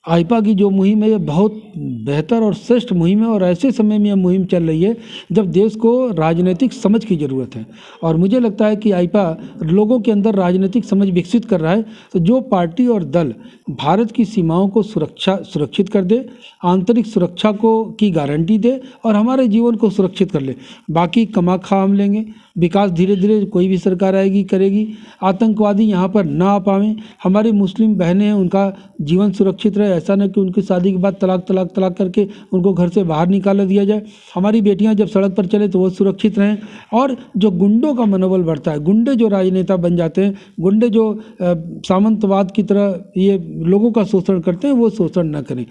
आईपा की जो मुहिम है ये बहुत बेहतर और श्रेष्ठ मुहिम है और ऐसे समय में यह मुहिम चल रही है जब देश को राजनीतिक समझ की ज़रूरत है। और मुझे लगता है कि आईपा लोगों के अंदर राजनीतिक समझ विकसित कर रहा है। तो जो पार्टी और दल भारत की सीमाओं को सुरक्षित कर दे, आंतरिक सुरक्षा की गारंटी दे और हमारे जीवन को सुरक्षित कर ले, बाकी कमा खा हम लेंगे। विकास धीरे धीरे कोई भी सरकार आएगी करेगी। आतंकवादी यहाँ पर ना आ पाएँ, हमारी मुस्लिम बहनें हैं उनका जीवन सुरक्षित रहे, ऐसा न कि उनकी शादी के बाद तलाक करके उनको घर से बाहर निकाल दिया जाए। हमारी बेटियां जब सड़क पर चले तो वो सुरक्षित रहें। और जो गुंडों का मनोबल बढ़ता है, गुंडे जो राजनेता बन जाते हैं, गुंडे जो सामंतवाद की तरह ये लोगों का शोषण करते हैं, वो शोषण न करें।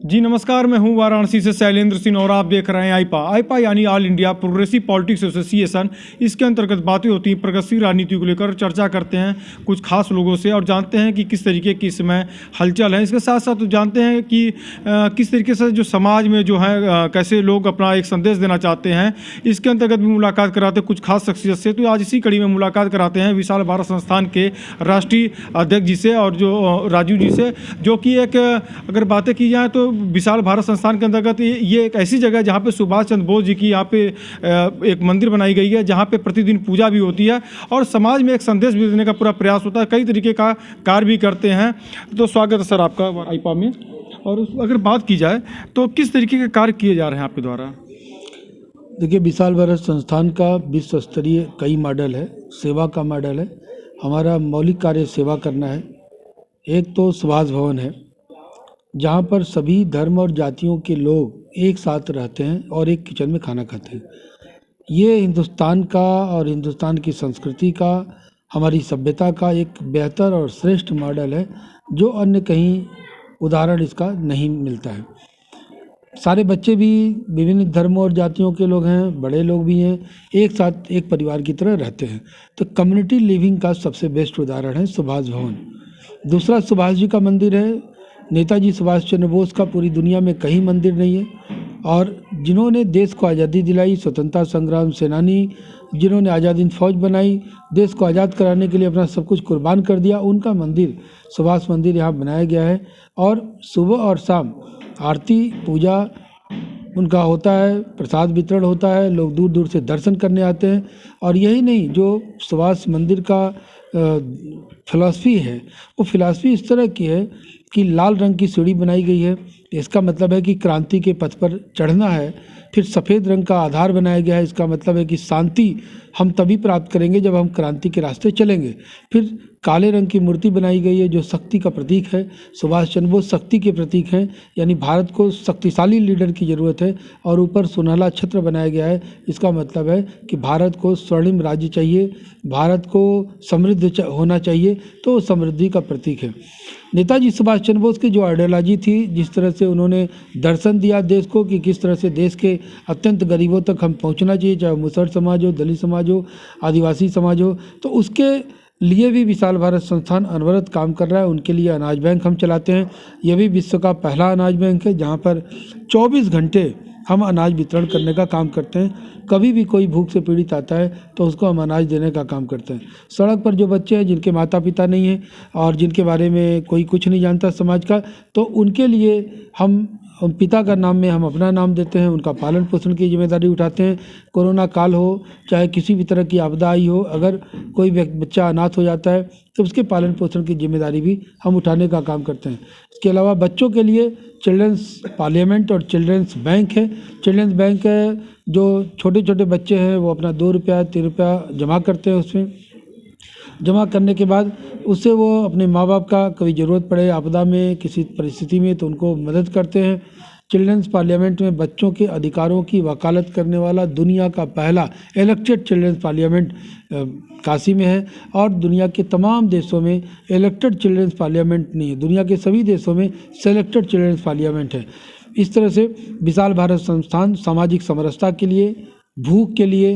जी नमस्कार, मैं हूं वाराणसी से शैलेंद्र सिंह और आप देख रहे हैं आईपा यानी all India progressive politics association. इसके अंतर्गत बातें होती हैं प्रगतिशील राजनीति को लेकर, चर्चा करते हैं कुछ खास लोगों से और जानते हैं कि किस तरीके की इसमें हलचल है। इसके साथ साथ जानते हैं कि किस तरीके से जो समाज में जो है कैसे लोग अपना एक संदेश देना चाहते हैं। इसके अंतर्गत भी मुलाकात कराते हैं कुछ खास शख्सियत से। तो आज इसी कड़ी में मुलाकात कराते हैं विशाल भारत संस्थान के राष्ट्रीय अध्यक्ष जी से और जो राजू जी से, जो कि एक अगर बातें की जाए तो विशाल भारत संस्थान के अंतर्गत ये एक ऐसी जगह है जहाँ पे सुभाष चंद्र बोस जी की यहाँ पे एक मंदिर बनाई गई है, जहाँ पे प्रतिदिन पूजा भी होती है और समाज में एक संदेश भी देने का पूरा प्रयास होता है। कई तरीके का कार्य भी करते हैं। तो स्वागत है सर आपका आईपा में। और अगर बात की जाए तो किस तरीके के कार्य किए जा रहे हैं आपके द्वारा? देखिए, विशाल भारत संस्थान का विश्व स्तरीय कई मॉडल है, सेवा का मॉडल है। हमारा मौलिक कार्य सेवा करना है। एक तो सुभाष भवन है जहाँ पर सभी धर्म और जातियों के लोग एक साथ रहते हैं और एक किचन में खाना खाते हैं। ये हिंदुस्तान का और हिंदुस्तान की संस्कृति का, हमारी सभ्यता का एक बेहतर और श्रेष्ठ मॉडल है जो अन्य कहीं उदाहरण इसका नहीं मिलता है। सारे बच्चे भी विभिन्न धर्मों और जातियों के लोग हैं, बड़े लोग भी हैं, एक साथ एक परिवार की तरह रहते हैं। तो कम्युनिटी लिविंग का सबसे बेस्ट उदाहरण है सुभाष भवन। दूसरा सुभाष जी का मंदिर है। नेताजी सुभाष चंद्र बोस का पूरी दुनिया में कहीं मंदिर नहीं है और जिन्होंने देश को आज़ादी दिलाई, स्वतंत्रता संग्राम सेनानी, जिन्होंने आज़ादी फौज बनाई, देश को आज़ाद कराने के लिए अपना सब कुछ कुर्बान कर दिया, उनका मंदिर सुभाष मंदिर यहाँ बनाया गया है। और सुबह और शाम आरती पूजा उनका होता है, प्रसाद वितरण होता है, लोग दूर दूर से दर्शन करने आते हैं। और यही नहीं, जो सुभाष मंदिर का फिलॉसफी है वो फिलॉसफी इस तरह की है कि लाल रंग की सीढ़ी बनाई गई है। इसका मतलब है कि क्रांति के पथ पर चढ़ना है। फिर सफ़ेद रंग का आधार बनाया गया है। इसका मतलब है कि शांति हम तभी प्राप्त करेंगे जब हम क्रांति के रास्ते चलेंगे। फिर काले रंग की मूर्ति बनाई गई है जो शक्ति का प्रतीक है। सुभाष चंद्र बोस शक्ति के प्रतीक हैं, यानी भारत को शक्तिशाली लीडर की ज़रूरत है। और ऊपर सुनहला छत्र बनाया गया है। इसका मतलब है कि भारत को स्वर्णिम राज्य चाहिए, भारत को समृद्ध होना चाहिए, तो समृद्धि का प्रतीक है। नेताजी सुभाष चंद्र बोस की जो आइडियोलॉजी थी, जिस तरह से उन्होंने दर्शन दिया देश को कि किस तरह से देश के अत्यंत गरीबों तक हम पहुंचना चाहिए, चाहे मुसहर समाज हो, दलित समाज हो, आदिवासी समाज हो, तो उसके लिए भी विशाल भारत संस्थान अनवरत काम कर रहा है। उनके लिए अनाज बैंक हम चलाते हैं। यह भी विश्व का पहला अनाज बैंक है जहाँ पर 24 घंटे हम अनाज वितरण करने का काम करते हैं। कभी भी कोई भूख से पीड़ित आता है तो उसको हम अनाज देने का काम करते हैं। सड़क पर जो बच्चे हैं जिनके माता पिता नहीं हैं और जिनके बारे में कोई कुछ नहीं जानता समाज का, तो उनके लिए हम पिता का नाम में हम अपना नाम देते हैं, उनका पालन पोषण की जिम्मेदारी उठाते हैं। कोरोना काल हो, चाहे किसी भी तरह की आपदा आई हो, अगर कोई बच्चा अनाथ हो जाता है तो उसके पालन पोषण की जिम्मेदारी भी हम उठाने का काम करते हैं। इसके अलावा बच्चों के लिए चिल्ड्रंस पार्लियामेंट और चिल्ड्रंस बैंक है। चिल्ड्रंस बैंक है, जो छोटे छोटे बच्चे हैं वो अपना 2 रुपया 3 रुपया जमा करते हैं। उसमें जमा करने के बाद उससे वो अपने माँ बाप का कभी ज़रूरत पड़े आपदा में किसी परिस्थिति में तो उनको मदद करते हैं। चिल्ड्रंस पार्लियामेंट में बच्चों के अधिकारों की वकालत करने वाला दुनिया का पहला इलेक्टेड चिल्ड्रंस पार्लियामेंट काशी में है। और दुनिया के तमाम देशों में इलेक्टेड चिल्ड्रंस पार्लियामेंट नहीं है, दुनिया के सभी देशों में सेलेक्टेड चिल्ड्रंस पार्लियामेंट है। इस तरह से विशाल भारत संस्थान सामाजिक समरसता के लिए, भूख के लिए,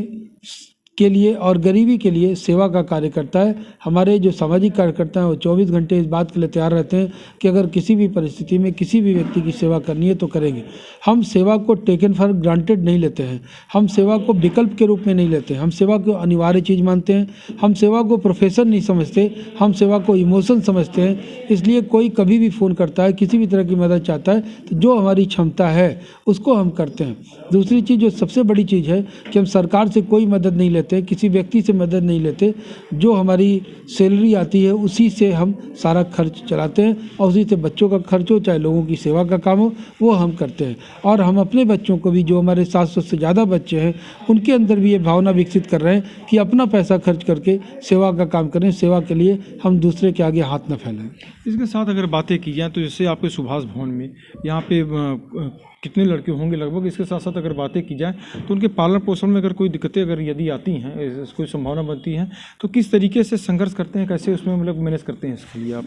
के लिए और गरीबी के लिए सेवा का कार्य करता है। हमारे जो सामाजिक कार्यकर्ता हैं वो 24 घंटे इस बात के लिए तैयार रहते हैं कि अगर किसी भी परिस्थिति में किसी भी व्यक्ति की सेवा करनी है तो करेंगे। हम सेवा को टेकन फॉर ग्रांटेड नहीं लेते हैं, हम सेवा को विकल्प के रूप में नहीं लेते हैं, हम सेवा को अनिवार्य चीज़ मानते हैं, हम सेवा को प्रोफेशन नहीं समझते, हम सेवा को इमोशन समझते हैं। इसलिए कोई कभी भी फ़ोन करता है, किसी भी तरह की मदद चाहता है तो जो हमारी क्षमता है उसको हम करते हैं। दूसरी चीज़ जो सबसे बड़ी चीज़ है कि हम सरकार से कोई मदद नहीं लेते, किसी व्यक्ति से मदद नहीं लेते। जो हमारी सैलरी आती है उसी से हम सारा खर्च चलाते हैं और उसी से बच्चों का खर्च हो चाहे लोगों की सेवा का काम हो वो हम करते हैं। और हम अपने बच्चों को भी, जो हमारे 700 से ज़्यादा बच्चे हैं, उनके अंदर भी ये भावना विकसित कर रहे हैं कि अपना पैसा खर्च करके सेवा का काम करें, सेवा के लिए हम दूसरे के आगे हाथ न फैलाएं। इसके साथ अगर बातें की जाए तो जैसे आपके सुभाष भवन में यहाँ पे कितने लड़के होंगे लगभग, इसके साथ साथ अगर बातें की जाए तो उनके पालन पोषण में अगर कोई दिक्कतें अगर यदि आती हैं, कोई संभावना बनती है तो किस तरीके से संघर्ष करते हैं, कैसे उसमें मतलब मैनेज करते हैं इसके लिए आप?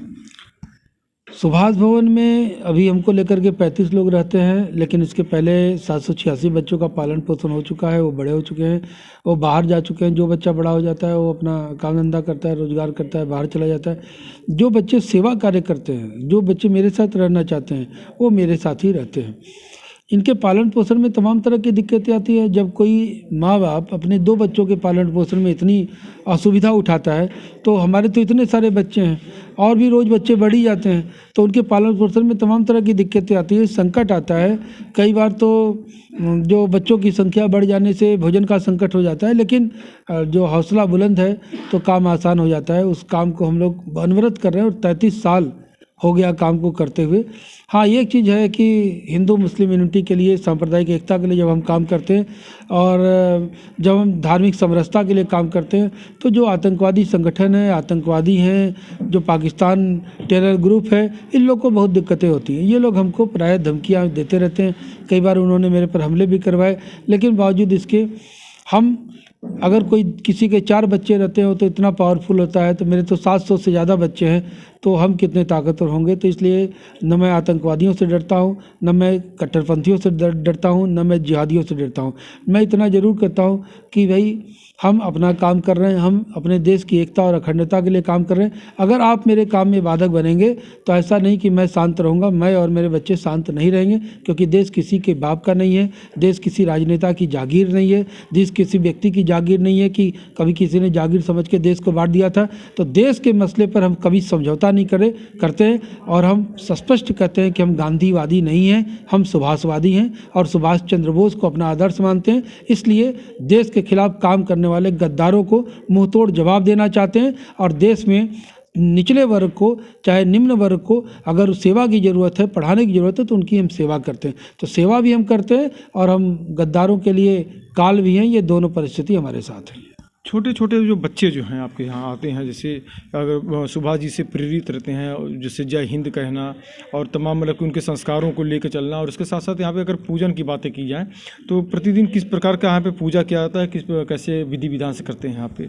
सुभाष भवन में अभी हमको लेकर के 35 लोग रहते हैं, लेकिन इसके पहले 786 बच्चों का पालन पोषण हो चुका है। वो बड़े हो चुके हैं, वो बाहर जा चुके हैं। जो बच्चा बड़ा हो जाता है वो अपना काम धंधा करता है, रोजगार करता है, बाहर चला जाता है। जो बच्चे सेवा कार्य करते हैं, जो बच्चे मेरे साथ रहना चाहते हैं, वो मेरे साथ ही रहते हैं। इनके पालन पोषण में तमाम तरह की दिक्कतें आती है। जब कोई माँ बाप अपने 2 बच्चों के पालन पोषण में इतनी असुविधा उठाता है तो हमारे तो इतने सारे बच्चे हैं और भी रोज़ बच्चे बढ़ ही जाते हैं, तो उनके पालन पोषण में तमाम तरह की दिक्कतें आती है, संकट आता है। कई बार तो जो बच्चों की संख्या बढ़ जाने से भोजन का संकट हो जाता है, लेकिन जो हौसला बुलंद है तो काम आसान हो जाता है। उस काम को हम लोग अनवरत कर रहे हैं और 33 साल हो गया काम को करते हुए। हाँ, एक चीज़ है कि हिंदू मुस्लिम यूनिटी के लिए, सांप्रदायिक एकता के लिए जब हम काम करते हैं और जब हम धार्मिक समरसता के लिए काम करते हैं तो जो आतंकवादी संगठन है, आतंकवादी हैं, जो पाकिस्तान टेरर ग्रुप है, इन लोग को बहुत दिक्कतें होती हैं। ये लोग हमको प्रायः धमकियाँ देते रहते हैं। कई बार उन्होंने मेरे पर हमले भी करवाए, लेकिन बावजूद इसके हम, अगर कोई किसी के 4 बच्चे रहते हो तो इतना पावरफुल होता है, तो मेरे तो 700 से ज़्यादा बच्चे हैं, तो हम कितने ताकतवर होंगे। तो इसलिए न मैं आतंकवादियों से डरता हूँ, न मैं कट्टरपंथियों से डरता हूँ, न मैं जिहादियों से डरता हूँ। मैं इतना ज़रूर कहता हूँ कि भाई हम अपना काम कर रहे हैं, हम अपने देश की एकता और अखंडता के लिए काम कर रहे हैं। अगर आप मेरे काम में बाधक बनेंगे तो ऐसा नहीं कि मैं शांत रहूँगा, मैं और मेरे बच्चे शांत नहीं रहेंगे, क्योंकि देश किसी के बाप का नहीं है, देश किसी राजनेता की जागीर नहीं है, देश किसी व्यक्ति की जागीर नहीं है कि कभी किसी ने जागीर समझ के देश को बांट दिया था। तो देश के मसले पर हम कभी समझौता नहीं करते हैं और हम स्पष्ट कहते हैं कि हम गांधीवादी नहीं हैं, हम सुभाषवादी हैं और सुभाष चंद्र बोस को अपना आदर्श मानते हैं। इसलिए देश के खिलाफ काम करने वाले गद्दारों को मुंहतोड़ जवाब देना चाहते हैं और देश में निचले वर्ग को, चाहे निम्न वर्ग को, अगर सेवा की ज़रूरत है, पढ़ाने की ज़रूरत है, तो उनकी हम सेवा करते हैं। तो सेवा भी हम करते हैं और हम गद्दारों के लिए काल भी हैं। ये दोनों परिस्थिति हमारे साथ है। छोटे छोटे जो बच्चे जो हैं आपके यहाँ आते हैं, जैसे अगर सुभाष जी से प्रेरित रहते हैं, जैसे जय हिंद कहना और तमाम मतलब उनके संस्कारों को लेकर चलना, और इसके साथ साथ यहाँ पे अगर पूजन की बातें की जाए तो प्रतिदिन किस प्रकार का यहाँ पे पूजा किया जाता है, कैसे विधि विधान से करते हैं यहाँ पे?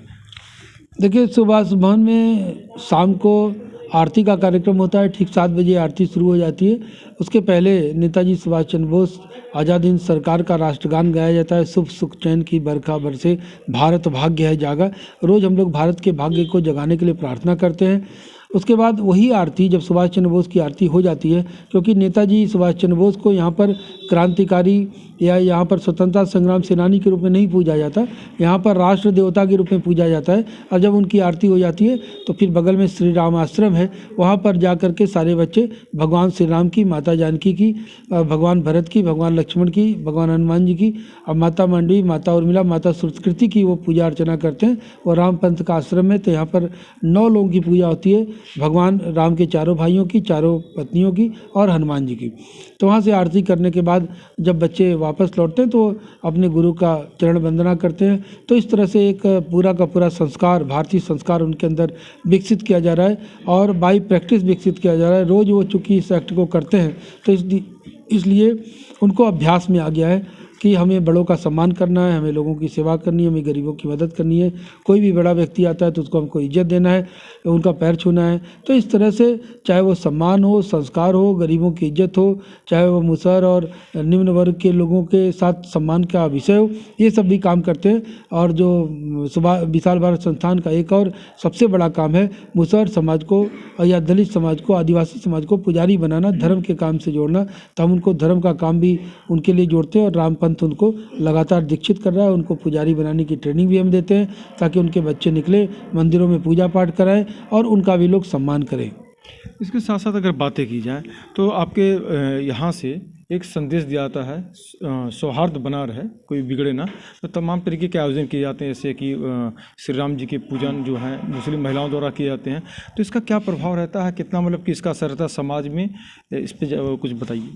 देखिए, सुभाष भवन में शाम को आरती का कार्यक्रम होता है। ठीक 7 बजे आरती शुरू हो जाती है। उसके पहले नेताजी सुभाष चंद्र बोस आज़ाद हिंद सरकार का राष्ट्रगान गाया जाता है। शुभ सुख चैन की बरखा बरसे, भारत भाग्य है जागा। रोज़ हम लोग भारत के भाग्य को जगाने के लिए प्रार्थना करते हैं। उसके बाद वही आरती, जब सुभाष चंद्र बोस की आरती हो जाती है, क्योंकि नेताजी सुभाष चंद्र बोस को यहाँ पर क्रांतिकारी या यहाँ पर स्वतंत्रता संग्राम सेनानी के रूप में नहीं पूजा जाता, यहाँ पर राष्ट्र देवता के रूप में पूजा जाता है। और जब उनकी आरती हो जाती है तो फिर बगल में श्री राम आश्रम है, वहाँ पर जा कर के सारे बच्चे भगवान श्री राम की, माता जानकी की, भगवान भरत की, भगवान लक्ष्मण की, भगवान हनुमान जी की और माता मंडवी, माता उर्मिला, माता सुकृति की वो पूजा अर्चना करते हैं। और राम पंथ का आश्रम है, तो यहाँ पर 9 लोगों की पूजा होती है, भगवान राम के 4 भाइयों की, 4 पत्नियों की और हनुमान जी की। तो वहाँ से आरती करने के बाद जब बच्चे वापस लौटते हैं तो अपने गुरु का चरण वंदना करते हैं। तो इस तरह से एक पूरा का पूरा संस्कार, भारतीय संस्कार उनके अंदर विकसित किया जा रहा है और बाई प्रैक्टिस विकसित किया जा रहा है। रोज़ वो चूँकि इस एक्ट को करते हैं तो इसलिए उनको अभ्यास में आ गया है। कि हमें बड़ों का सम्मान करना है, हमें लोगों की सेवा करनी है, हमें गरीबों की मदद करनी है। कोई भी बड़ा व्यक्ति आता है तो उसको हमको इज्जत देना है, उनका पैर छूना है। तो इस तरह से चाहे वो सम्मान हो, संस्कार हो, गरीबों की इज्जत हो, चाहे वो मुसहर और निम्न वर्ग के लोगों के साथ सम्मान का विषय हो, ये सब भी काम करते हैं। और जो विशाल भारत संस्थान का एक और सबसे बड़ा काम है मुसहर समाज को या दलित समाज को, आदिवासी समाज को पुजारी बनाना, धर्म के काम से जोड़ना। तो हम उनको धर्म का काम भी उनके लिए जोड़ते हैं और रामपंथ उनको लगातार दीक्षित कर रहा है। उनको पुजारी बनाने की ट्रेनिंग भी हम देते हैं ताकि उनके बच्चे निकले, मंदिरों में पूजा पाठ कराएं और उनका भी लोग सम्मान करें। इसके साथ साथ अगर बातें की जाए तो आपके यहाँ से एक संदेश दिया जाता है, सौहार्द बना रहे, कोई बिगड़े ना। तो तमाम तरीके के आयोजन किए जाते हैं, जैसे कि श्री राम जी के पूजन जो है मुस्लिम महिलाओं द्वारा किए जाते हैं। तो इसका क्या प्रभाव रहता है, कितना मतलब कि इसका असर रहता है समाज में, इस पर कुछ बताइए।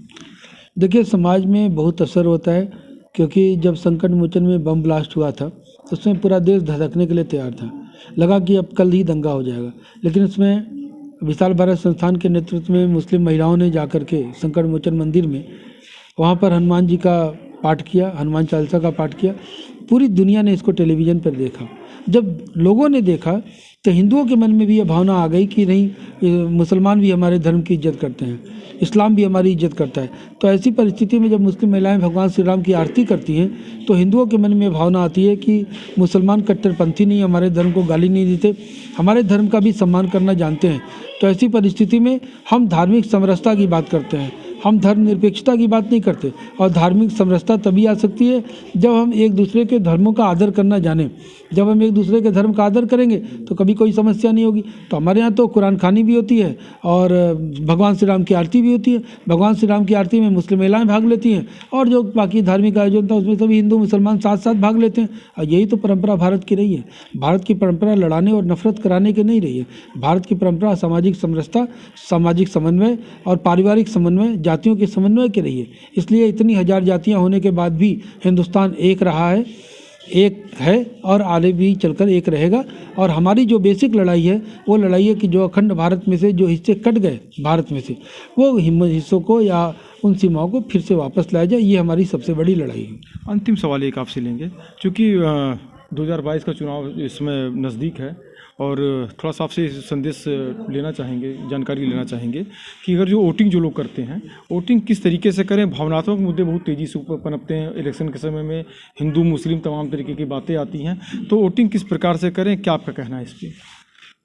देखिए, समाज में बहुत असर होता है, क्योंकि जब संकट मोचन में बम ब्लास्ट हुआ था तो उसमें पूरा देश धधकने के लिए तैयार था। लगा कि अब कल ही दंगा हो जाएगा, लेकिन उसमें विशाल भारत संस्थान के नेतृत्व में मुस्लिम महिलाओं ने जाकर के संकट मोचन मंदिर में वहाँ पर हनुमान जी का पाठ किया, हनुमान चालीसा का पाठ किया। पूरी दुनिया ने इसको टेलीविज़न पर देखा। जब लोगों ने देखा तो हिंदुओं के मन में भी ये भावना आ गई कि नहीं, मुसलमान भी हमारे धर्म की इज्जत करते हैं, इस्लाम भी हमारी इज्जत करता है। तो ऐसी परिस्थिति में जब मुस्लिम महिलाएं भगवान श्री राम की आरती करती हैं तो हिंदुओं के मन में भावना आती है कि मुसलमान कट्टरपंथी नहीं, हमारे धर्म को गाली नहीं देते, हमारे धर्म का भी सम्मान करना जानते हैं। तो ऐसी परिस्थिति में हम धार्मिक समरसता की बात करते हैं, हम धर्मनिरपेक्षता की बात नहीं करते। और धार्मिक समरसता तभी आ सकती है जब हम एक दूसरे के धर्मों का आदर करना जानें। जब हम एक दूसरे के धर्म का आदर करेंगे तो कभी कोई समस्या नहीं होगी। तो हमारे यहाँ तो कुरान खानी भी होती है और भगवान श्री राम की आरती भी होती है। भगवान श्री राम की आरती में मुस्लिम महिलाएं भाग लेती हैं और जो बाकी धार्मिक आयोजन था उसमें सभी हिंदू मुसलमान साथ साथ भाग लेते हैं। और यही तो परंपरा भारत की रही है। भारत की परंपरा लड़ाने और नफरत कराने की नहीं रही है। भारत की परंपरा सामाजिक समरसता, सामाजिक समन्वय और पारिवारिक समन्वय, जातियों के समन्वय की रही है। इसलिए इतनी हजार जातियाँ होने के बाद भी हिंदुस्तान एक रहा है, एक है और आगे भी चलकर एक रहेगा। और हमारी जो बेसिक लड़ाई है वो लड़ाई है कि जो अखंड भारत में से जो हिस्से कट गए भारत में से, वो हिस्सों को या उन सीमाओं को फिर से वापस लाया जाए। ये हमारी सबसे बड़ी लड़ाई है। अंतिम सवाल एक आपसे लेंगे, क्योंकि 2022 का चुनाव इसमें नज़दीक है और थोड़ा सा आपसे संदेश लेना चाहेंगे, जानकारी लेना चाहेंगे कि अगर जो वोटिंग जो लोग करते हैं, वोटिंग किस तरीके से करें। भावनात्मक मुद्दे बहुत तेज़ी से पनपते हैं इलेक्शन के समय में, हिंदू मुस्लिम तमाम तरीके की बातें आती हैं। तो वोटिंग किस प्रकार से करें, क्या आपका कहना है इस पर?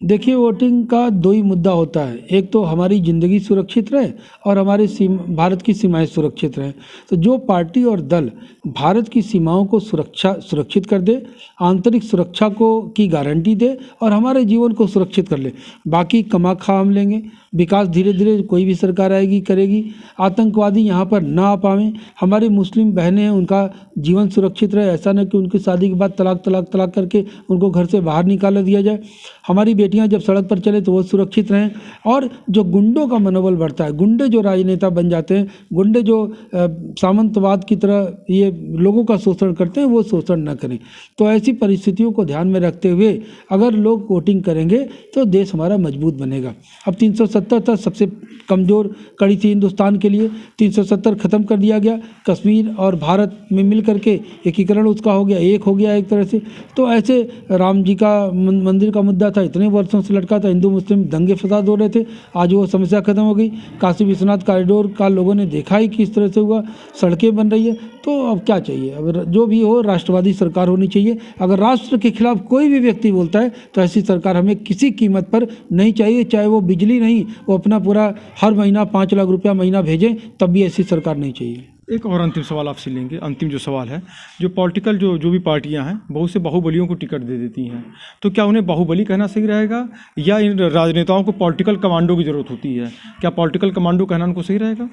देखिए, वोटिंग का दो ही मुद्दा होता है, एक तो हमारी ज़िंदगी सुरक्षित रहे और हमारे भारत की सीमाएं सुरक्षित रहें। तो जो पार्टी और दल भारत की सीमाओं को सुरक्षित कर दे, आंतरिक सुरक्षा की गारंटी दे और हमारे जीवन को सुरक्षित कर ले, बाकी कमा खा हम लेंगे। विकास धीरे धीरे कोई भी सरकार आएगी करेगी। आतंकवादी यहाँ पर ना आ पाएँ, हमारी मुस्लिम बहनें हैं उनका जीवन सुरक्षित रहे। ऐसा न कि उनकी शादी के बाद तलाक करके उनको घर से बाहर निकाल दिया जाए। हमारी बेटियां जब सड़क पर चले तो वो सुरक्षित रहें। और जो गुंडों का मनोबल बढ़ता है, गुंडे जो राजनेता बन जाते हैं, गुंडे जो सामंतवाद की तरह ये लोगों का शोषण करते हैं, वो शोषण न करें। तो ऐसी परिस्थितियों को ध्यान में रखते हुए अगर लोग वोटिंग करेंगे तो देश हमारा मजबूत बनेगा। अब 370 था सबसे कमज़ोर कड़ी थी हिंदुस्तान के लिए, 370 ख़त्म कर दिया गया। कश्मीर और भारत में मिल करके एकीकरण उसका हो गया, एक हो गया एक तरह से। तो ऐसे राम जी का मंदिर का मुद्दा था, इतने वर्षों से लटका था, हिंदू मुस्लिम दंगे फसाद हो रहे थे, आज वो समस्या खत्म हो गई। काशी विश्वनाथ कॉरिडोर का लोगों ने देखा ही किस तरह से हुआ, सड़कें बन रही है। तो अब क्या चाहिए, अब जो भी हो राष्ट्रवादी सरकार होनी चाहिए। अगर राष्ट्र के खिलाफ कोई भी व्यक्ति बोलता है तो ऐसी सरकार हमें किसी कीमत पर नहीं चाहिए, चाहे वो बिजली नहीं, वो अपना पूरा हर महीना 5 लाख रुपया महीना भेजें, तब भी ऐसी सरकार नहीं चाहिए। एक और अंतिम सवाल आपसे लेंगे। अंतिम जो सवाल है, जो पॉलिटिकल जो भी पार्टियां हैं बहुत से बाहुबलियों को टिकट दे देती हैं, तो क्या उन्हें बाहुबली कहना सही रहेगा या इन राजनेताओं को पॉलिटिकल कमांडो की ज़रूरत होती है? क्या पॉलिटिकल कमांडो कहना उनको सही रहेगा?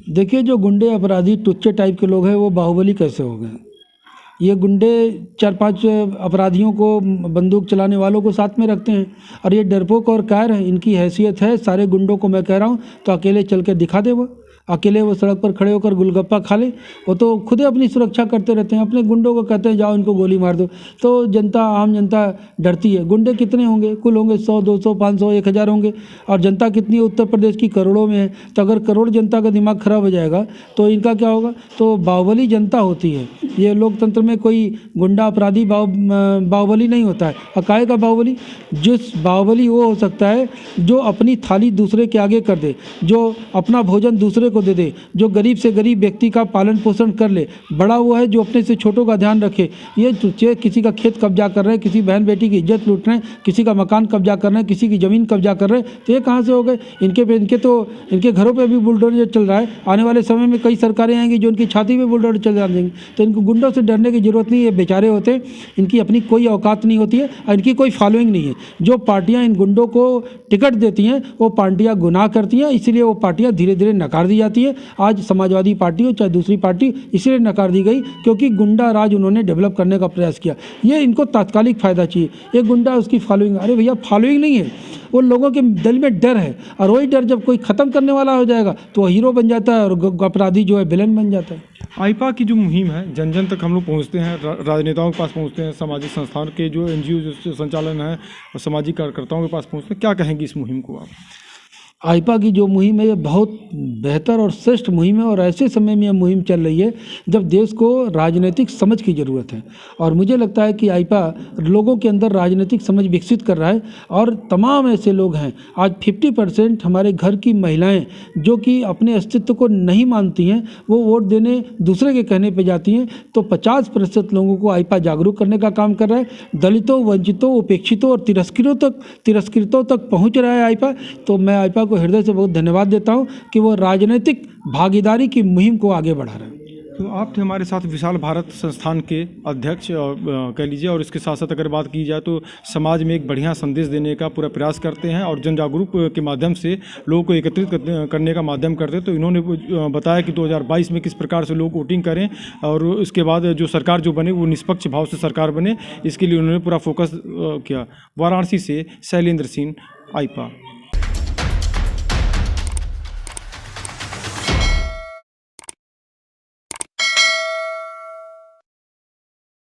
देखिए, जो गुंडे अपराधी टुच्चे टाइप के लोग हैं वो बाहुबली कैसे हो गए? ये गुंडे 4-5 अपराधियों को, बंदूक चलाने वालों को साथ में रखते हैं और ये डरपोक और कायर हैं। इनकी हैसियत है, सारे गुंडों को मैं कह रहा हूँ तो अकेले चल के दिखा दे वो। अकेले वो सड़क पर खड़े होकर गुलगप्पा खा ले, वो तो खुद ही अपनी सुरक्षा करते रहते हैं, अपने गुंडों को कहते हैं जाओ इनको गोली मार दो। तो जनता, आम जनता डरती है। गुंडे कितने होंगे? कुल होंगे 100, 200, 500, 1000 होंगे, और जनता कितनी है? उत्तर प्रदेश की करोड़ों में है। तो अगर करोड़ जनता का दिमाग खराब हो जाएगा तो इनका क्या होगा? तो बाहुबली जनता होती है। ये लोकतंत्र में कोई गुंडा अपराधी बाहुबली नहीं होता है। और काहे का बाहुबली? जिस बाहुबली वो हो सकता है जो अपनी थाली दूसरे के आगे कर दे, जो अपना भोजन दूसरे को दे दे, जो गरीब से गरीब व्यक्ति का पालन पोषण कर ले। बड़ा वो है जो अपने से छोटों का ध्यान रखे। ये किसी का खेत कब्जा कर रहे हैं, किसी बहन बेटी की इज्जत लूट रहे हैं, किसी का मकान कब्जा कर रहे हैं, किसी की ज़मीन कब्जा कर रहे हैं, तो ये कहाँ से हो गए? इनके घरों पे भी बुलडोजर चल रहा है। आने वाले समय में कई सरकारें आएंगी जो उनकी छाती पे बुलडोजर चल जाएंगे। तो इनको गुंडों से डरने की जरूरत नहीं है। ये बेचारे होते हैं, इनकी अपनी कोई औकात नहीं होती है और इनकी कोई फॉलोइंग नहीं है। जो पार्टियां इन गुंडों को टिकट देती हैं वो पार्टियां गुनाह करती हैं, इसलिए वो पार्टियां धीरे धीरे नकार दी जाती है। आज समाजवादी पार्टी हो चाहे दूसरी पार्टी, इसलिए नकार दी गई क्योंकि गुंडा राज उन्होंने डेवलप करने का प्रयास किया। ये इनको तात्कालिक फ़ायदा चाहिए। ये गुंडा उसकी फॉलोइंग, अरे भैया फॉलोइंग नहीं है, वो लोगों के दिल में डर है, और वही डर जब कोई ख़त्म करने वाला हो जाएगा तो वो हीरो बन जाता है और अपराधी जो है विलन बन जाता है। आईपा की जो मुहिम है जन जन तक हम लोग पहुंचते हैं, राजनेताओं के पास पहुंचते हैं, सामाजिक संस्थान के जो एनजीओ जो संचालन है और सामाजिक कार्यकर्ताओं के पास पहुंचते हैं। क्या कहेंगे इस मुहिम को आप? आईपा की जो मुहिम है ये बहुत बेहतर और श्रेष्ठ मुहिम है, और ऐसे समय में यह मुहिम चल रही है जब देश को राजनीतिक समझ की ज़रूरत है। और मुझे लगता है कि आईपा लोगों के अंदर राजनीतिक समझ विकसित कर रहा है। और तमाम ऐसे लोग हैं, आज 50% हमारे घर की महिलाएं जो कि अपने अस्तित्व को नहीं मानती हैं, वो वोट देने दूसरे के कहने पर जाती हैं। तो 50% लोगों को आईपा जागरूक करने का काम कर रहा है। दलितों, वंचितों, उपेक्षितों और तिरस्कृतों तक पहुँच रहा है आईपा। तो मैं आईपा हृदय से बहुत धन्यवाद देता हूं कि वो राजनीतिक भागीदारी की मुहिम को आगे बढ़ा रहे हैं। तो आप थे हमारे साथ विशाल भारत संस्थान के अध्यक्ष और कह लीजिए, और इसके साथ साथ अगर बात की जाए तो समाज में एक बढ़िया संदेश देने का पूरा प्रयास करते हैं और जन जागरूक के माध्यम से लोगों को एकत्रित करने का माध्यम करते हैं। तो इन्होंने बताया कि 2022 में किस प्रकार से लोग वोटिंग करें और उसके बाद जो सरकार जो बने वो निष्पक्ष भाव से सरकार बने, इसके लिए उन्होंने पूरा फोकस किया। वाराणसी से शैलेंद्र सिंह, आईपा।